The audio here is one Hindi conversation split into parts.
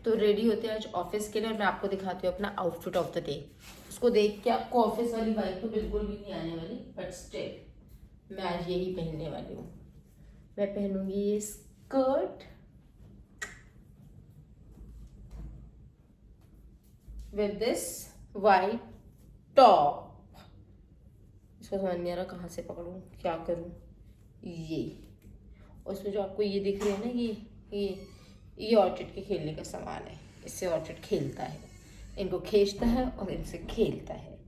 तो रेडी होते हैं आज ऑफिस के लिए और मैं आपको दिखाती हूँ अपना आउटफिट ऑफ द डे। उसको देख के आपको ऑफिस वाली वाइब तो बिल्कुल भी नहीं आने वाली, बट स्टिल मैं आज यही पहनने वाली हूँ। मैं पहनूंगी ये skirt with this white top. इसको समझ नहीं आ रहा कहाँ से पकड़ूँ, क्या करूँ। ये और इसमें जो आपको ये दिख रही है ना, ये ऑर्चिड के खेलने का सामान है। इससे ऑर्चिड खेलता है, इनको खींचता है और इनसे खेलता है।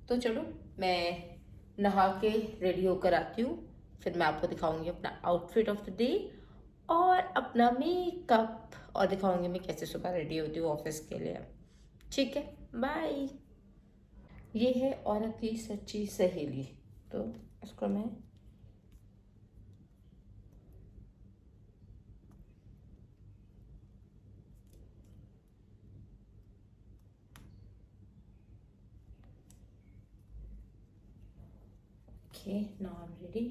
तो चलो मैं नहा के रेडी होकर आती हूँ, फिर मैं आपको दिखाऊंगी अपना आउटफिट ऑफ द डे और अपना मेकअप, और दिखाऊंगी मैं कैसे सुबह रेडी होती हूँ ऑफिस के लिए। ठीक है, बाय। ये है औरत की सच्ची सहेली, तो इसको मैं okay, now I'm ready.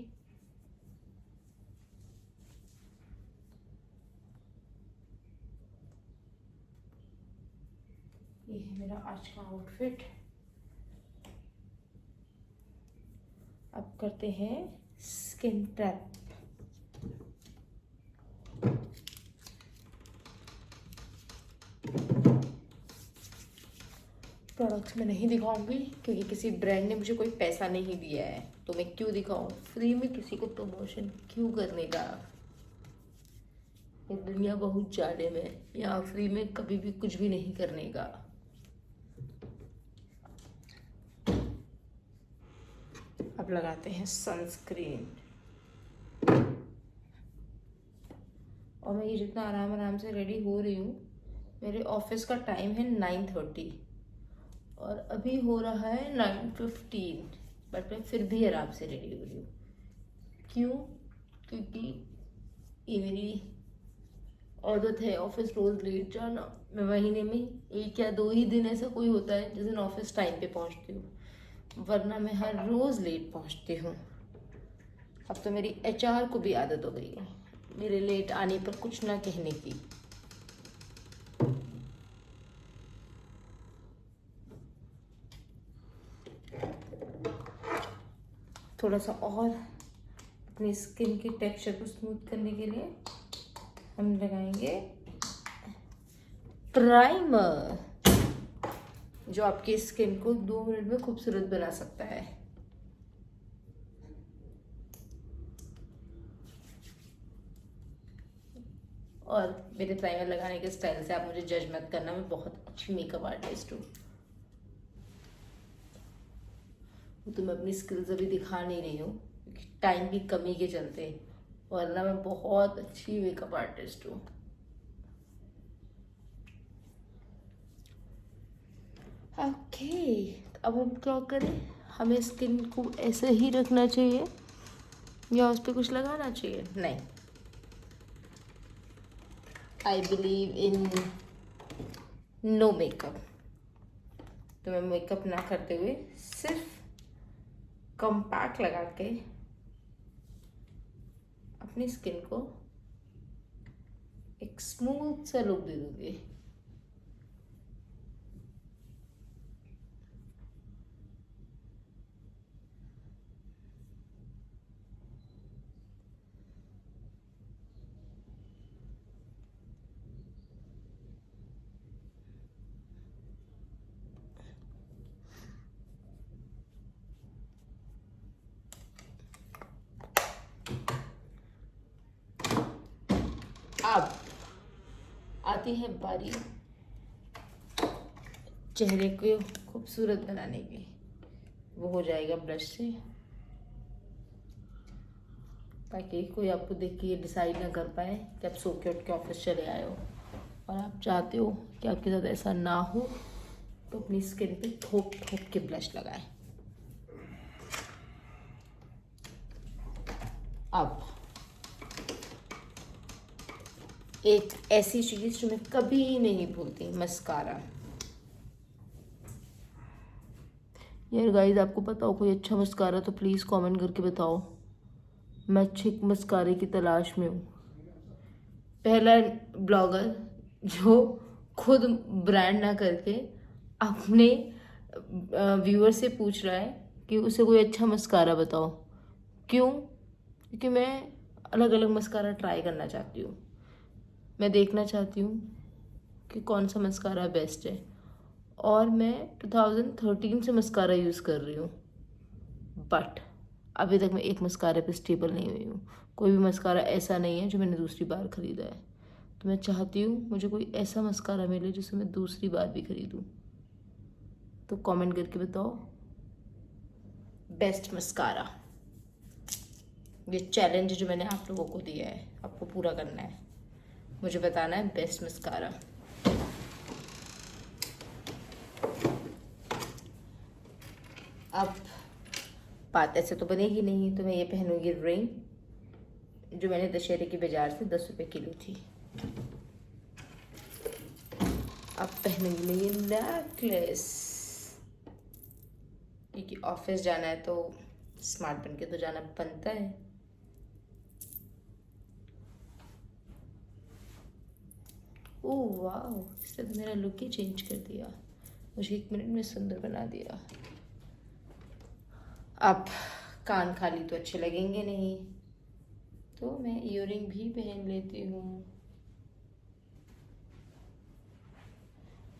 ये है मेरा आज का आउटफिट। अब करते हैं स्किन प्रेप। प्रोडक्ट्स मैं नहीं दिखाऊंगी क्योंकि किसी ब्रांड ने मुझे कोई पैसा नहीं दिया है, तो मैं क्यों दिखाऊं। फ्री में किसी को प्रमोशन क्यों करने का। ये दुनिया बहुत जाने में, यहाँ फ्री में कभी भी कुछ भी नहीं करने का। अब लगाते हैं सनस्क्रीन। और मैं ये जितना आराम आराम से रेडी हो रही हूँ, मेरे ऑफिस का टाइम है 9:30 और अभी हो रहा है 9:15, बट मैं फिर भी आराम से रेडी हो रही हूँ। क्यों? क्योंकि ये मेरी आदत है ऑफिस रोज लेट जाना। मैं महीने में 1 या 2 ही दिन ऐसा कोई होता है जिस दिन ऑफिस टाइम पे पहुँचती हूँ, वरना मैं हर रोज़ लेट पहुँचती हूँ। अब तो मेरी HR को भी आदत हो गई है मेरे लेट आने पर कुछ ना कहने की। थोड़ा सा और अपनी स्किन के टेक्सचर को स्मूथ करने के लिए हम लगाएंगे प्राइमर, जो आपकी स्किन को 2 मिनट में खूबसूरत बना सकता है। और मेरे प्राइमर लगाने के स्टाइल से आप मुझे जज मत करना, मैं बहुत अच्छी मेकअप आर्टिस्ट हूँ। तो मैं अपनी स्किल्स अभी दिखा नहीं रही हूँ क्योंकि टाइम की कमी के चलते, वरना मैं बहुत अच्छी मेकअप आर्टिस्ट हूँ। ओके, अब हम क्या करें। हमें स्किन को ऐसे ही रखना चाहिए या उस पर कुछ लगाना चाहिए? नहीं, I believe in no makeup. तो मैं मेकअप ना करते हुए सिर्फ कॉम्पैक्ट लगा के अपनी स्किन को एक स्मूथ सा लुक दे दूंगी। अब आती है बारी चेहरे को खूबसूरत बनाने की। वो हो जाएगा ब्रश से, ताकि कोई आपको देख के ये डिसाइड ना कर पाए कि आप सो के उठ के ऑफिस चले आए हो। और आप चाहते हो कि आपके साथ ऐसा ना हो, तो अपनी स्किन पे ठोक ठोक के ब्लश लगाएं। अब एक ऐसी चीज़ जो मैं कभी नहीं भूलती, मस्कारा। यार गाइस, आपको पता हो कोई अच्छा मस्कारा तो प्लीज़ कमेंट करके बताओ। मैं अच्छे मस्कारे की तलाश में हूँ। पहला ब्लॉगर जो खुद ब्रांड ना करके अपने व्यूअर से पूछ रहा है कि उसे कोई अच्छा मस्कारा बताओ। क्यों? क्योंकि मैं अलग अलग मस्कारा ट्राई करना चाहती हूँ। मैं देखना चाहती हूँ कि कौन सा मस्कारा बेस्ट है। और मैं 2013 से मस्कारा यूज़ कर रही हूँ, बट अभी तक मैं एक मस्कारे पे स्टेबल नहीं हुई हूँ। कोई भी मस्कारा ऐसा नहीं है जो मैंने दूसरी बार ख़रीदा है। तो मैं चाहती हूँ मुझे कोई ऐसा मस्कारा मिले जिसे मैं दूसरी बार भी ख़रीदूँ। तो कमेंट करके बताओ बेस्ट मस्कारा। ये चैलेंज जो मैंने आप लोगों को दिया है आपको पूरा करना है, मुझे बताना है बेस्ट मस्कारा। अब बात ऐसे तो बनेगी नहीं, तो मैं ये पहनूंगी रिंग जो मैंने दशहरे की बाजार से 10 रुपये की ली थी। अब पहनूंगी मैं ये नेकलेस, क्योंकि ऑफिस जाना है तो स्मार्ट बन के तो जाना बनता है। ओह वाह, इसने तो मेरा लुक ही चेंज कर दिया, मुझे 1 मिनट में सुंदर बना दिया। अब कान खाली तो अच्छे लगेंगे नहीं, तो मैं ईयरिंग भी पहन लेती हूँ।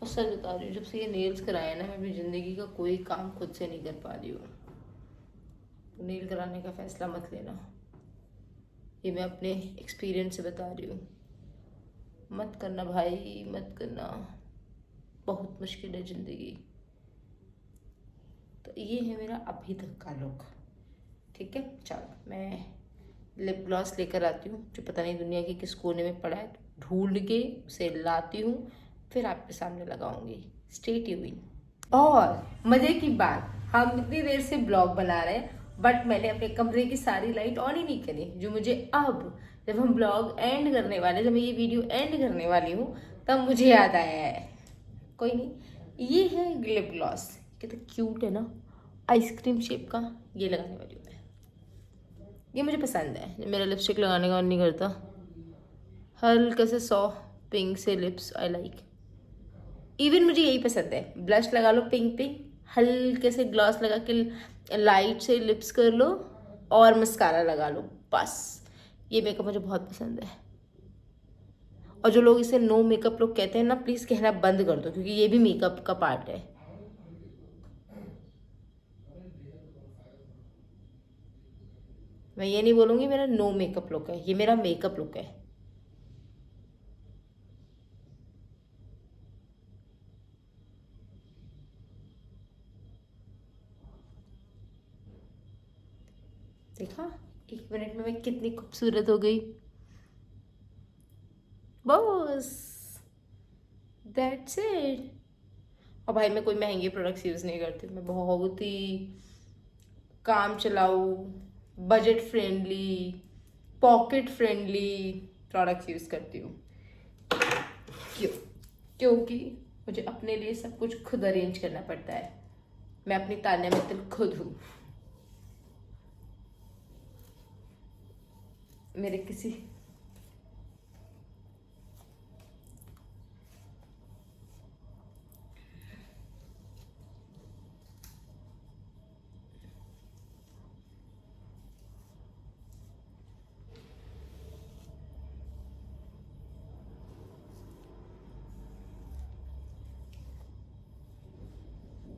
और सच बता रही हूँ, जब से ये नेल्स कराए ना, मैं अपनी ज़िंदगी का कोई काम खुद से नहीं कर पा रही हूँ। तो नेल कराने का फ़ैसला मत लेना, ये मैं अपने एक्सपीरियंस से बता रही हूँ। मत करना भाई, मत करना, बहुत मुश्किल है ज़िंदगी। तो ये है मेरा अभी तक का लुक, ठीक है। चलो मैं लिप ग्लॉस लेकर आती हूँ, जो पता नहीं दुनिया के किस कोने में पड़ा है, ढूंढ के उसे लाती हूँ, फिर आपके सामने लगाऊंगी। Stay tuned. और मज़े की बात, हम इतनी देर से ब्लॉग बना रहे हैं, बट मैंने अपने कमरे की सारी लाइट ऑन ही नहीं करी, जो मुझे अब जब हम ब्लॉग एंड करने वाले, जब मैं ये वीडियो एंड करने वाली हूँ, तब मुझे याद आया है। कोई नहीं, ये है लिप ग्लॉस, कितना क्यूट है ना, आइसक्रीम शेप का। ये लगाने वाली हूँ मैं, ये मुझे पसंद है। मेरा लिपस्टिक लगाने का मन नहीं करता, हल्का से सॉफ्ट पिंक से लिप्स आई लाइक। इवन मुझे यही पसंद है, ब्लश लगा लो पिंक पिंक, हल्के से ग्लॉस लगा के लाइट से लिप्स कर लो और मस्कारा लगा लो, बस। ये मेकअप मुझे बहुत पसंद है। और जो लोग इसे नो मेकअप लोग कहते हैं ना, प्लीज़ कहना बंद कर दो, क्योंकि ये भी मेकअप का पार्ट है। मैं ये नहीं बोलूँगी मेरा नो मेकअप लुक है, ये मेरा मेकअप लुक है। देखा 1 मिनट में मैं कितनी खूबसूरत हो गई, बस दैट्स इट। और भाई मैं कोई महंगे प्रोडक्ट्स यूज़ नहीं करती, मैं बहुत ही काम चलाऊ, budget friendly, pocket friendly products use करती हूँ। क्यों? क्योंकि मुझे अपने लिए सब कुछ खुद अरेंज करना पड़ता है। मैं अपनी तान्या मित्तल खुद हूँ। मेरे किसी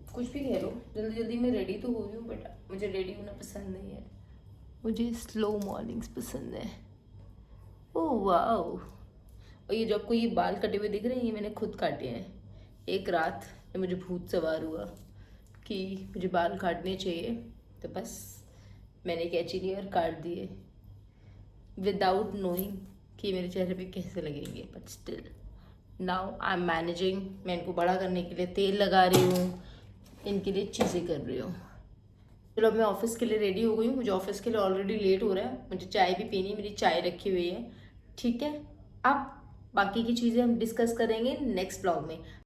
कुछ भी कह लो, जल्दी जल्दी मैं रेडी तो हो रही हूँ, बट मुझे रेडी होना पसंद नहीं है। मुझे स्लो मॉर्निंग्स पसंद है। ओह वाह। और ये जो आपको ये बाल कटे हुए दिख रहे हैं, ये मैंने खुद काटे हैं। एक रात जब मुझे भूत सवार हुआ कि मुझे बाल काटने चाहिए, तो बस मैंने कैंची ली और काट दिए, विदाउट नोइंग कि मेरे चेहरे पे कैसे लगेंगे। But still now I am managing. मैं इनको बड़ा करने के लिए तेल लगा रही हूँ, इनके लिए चीज़ें कर रही हूँ। चलो अब मैं ऑफिस के लिए रेडी हो गई हूँ, मुझे ऑफिस के लिए ऑलरेडी लेट हो रहा है, मुझे चाय भी पीनी है, मेरी चाय रखी हुई है, ठीक है। अब बाकी की चीज़ें हम डिस्कस करेंगे नेक्स्ट ब्लॉग में।